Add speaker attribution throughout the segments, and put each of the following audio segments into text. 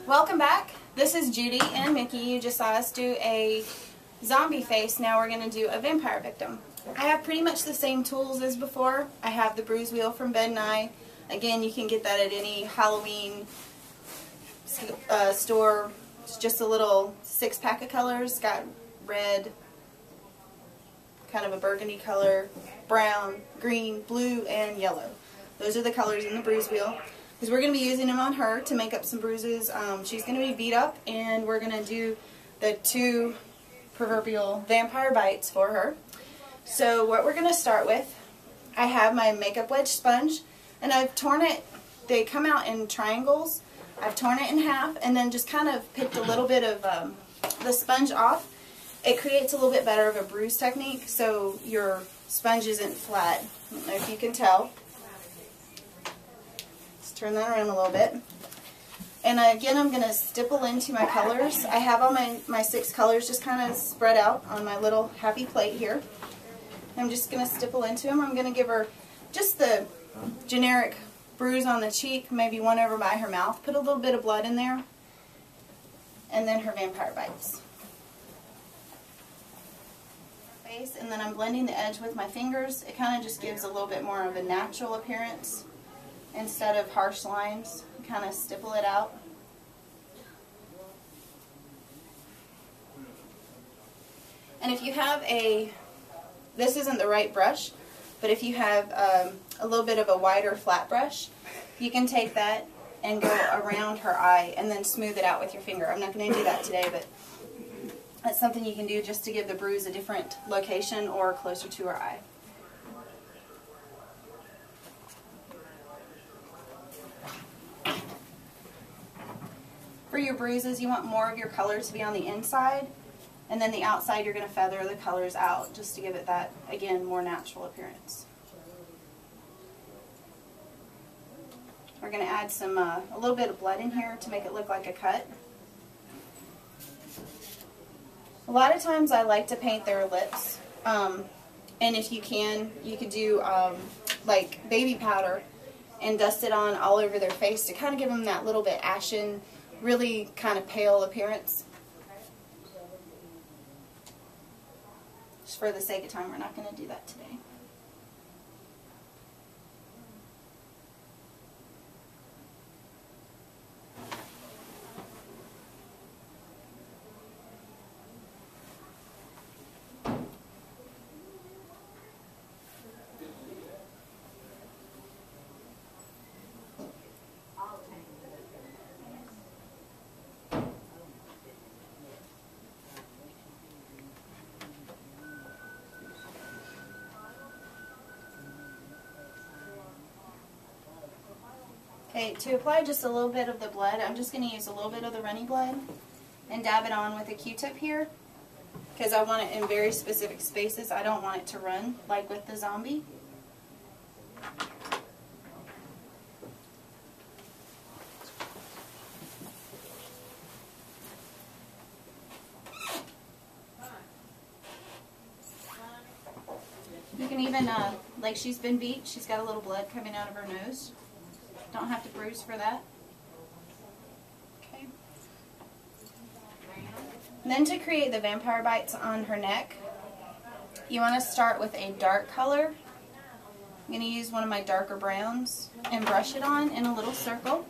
Speaker 1: Welcome back. This is Judy and Mickey. You just saw us do a zombie face. Now we're going to do a vampire victim. I have pretty much the same tools as before. I have the bruise wheel from Bed Nye. Again, you can get that at any Halloween store. It's just a little 6-pack of colors. Got red, kind of a burgundy color, brown, green, blue, and yellow. Those are the colors in the bruise wheel. Because we're going to be using them on her to make up some bruises. She's going to be beat up, and we're going to do the 2 proverbial vampire bites for her. So what we're going to start with, I have my makeup wedge sponge, and I've torn it. They come out in triangles. I've torn it in half and then just kind of picked a little bit of the sponge off. It creates a little bit better of a bruise technique, so your sponge isn't flat. I don't know if you can tell. Turn that around a little bit. And again, I'm going to stipple into my colors. I have all my 6 colors just kind of spread out on my little happy plate here. I'm just going to stipple into them. I'm going to give her just the generic bruise on the cheek, maybe one over by her mouth. Put a little bit of blood in there. And then her vampire bites. And then I'm blending the edge with my fingers. It kind of just gives a little bit more of a natural appearance. Instead of harsh lines, kind of stipple it out. And if you have this isn't the right brush, but if you have a little bit of a wider flat brush, you can take that and go around her eye and then smooth it out with your finger. I'm not going to do that today, but that's something you can do just to give the bruise a different location or closer to her eye. For your bruises, you want more of your color to be on the inside, and then the outside you're going to feather the colors out just to give it that, again, more natural appearance. We're going to add some a little bit of blood in here to make it look like a cut. A lot of times I like to paint their lips, and if you can, you could do like baby powder and dust it on all over their face to kind of give them that little bit ashen, really kind of pale appearance. Just for the sake of time, we're not going to do that today. Okay, to apply just a little bit of the blood, I'm just going to use a little bit of the runny blood and dab it on with a Q-tip here, because I want it in very specific spaces. I don't want it to run like with the zombie. You can even, like she's been beat, she's got a little blood coming out of her nose. Don't have to bruise for that. Okay. And then to create the vampire bites on her neck, you want to start with a dark color. I'm going to use one of my darker browns and brush it on in a little circle.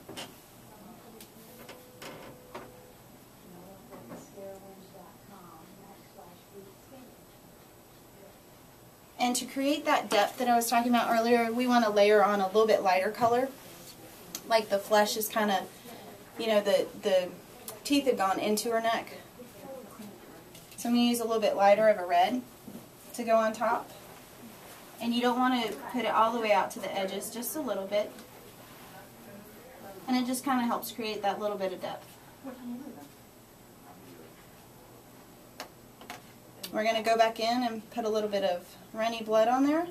Speaker 1: And to create that depth that I was talking about earlier, we want to layer on a little bit lighter color. Like the flesh is kind of, you know, the teeth have gone into her neck. So I'm going to use a little bit lighter of a red to go on top. And you don't want to put it all the way out to the edges, just a little bit. And it just kind of helps create that little bit of depth. We're going to go back in and put a little bit of runny blood on there.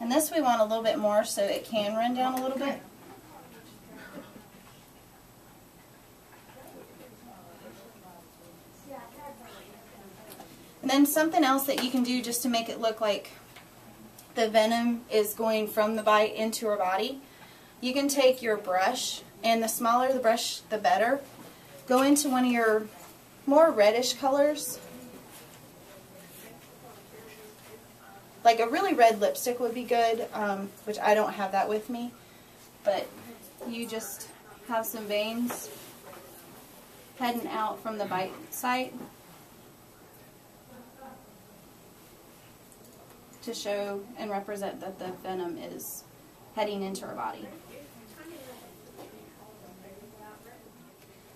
Speaker 1: And this we want a little bit more so it can run down a little bit. And then something else that you can do just to make it look like the venom is going from the bite into her body. you can take your brush, and the smaller the brush, the better. Go into one of your more reddish colors. Like a really red lipstick would be good, which I don't have that with me. But you just have some veins heading out from the bite site to show and represent that the venom is heading into her body.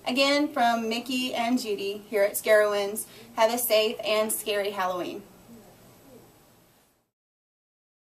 Speaker 1: Again, from Mickey and Judy here at SCarowinds, have a safe and scary Halloween.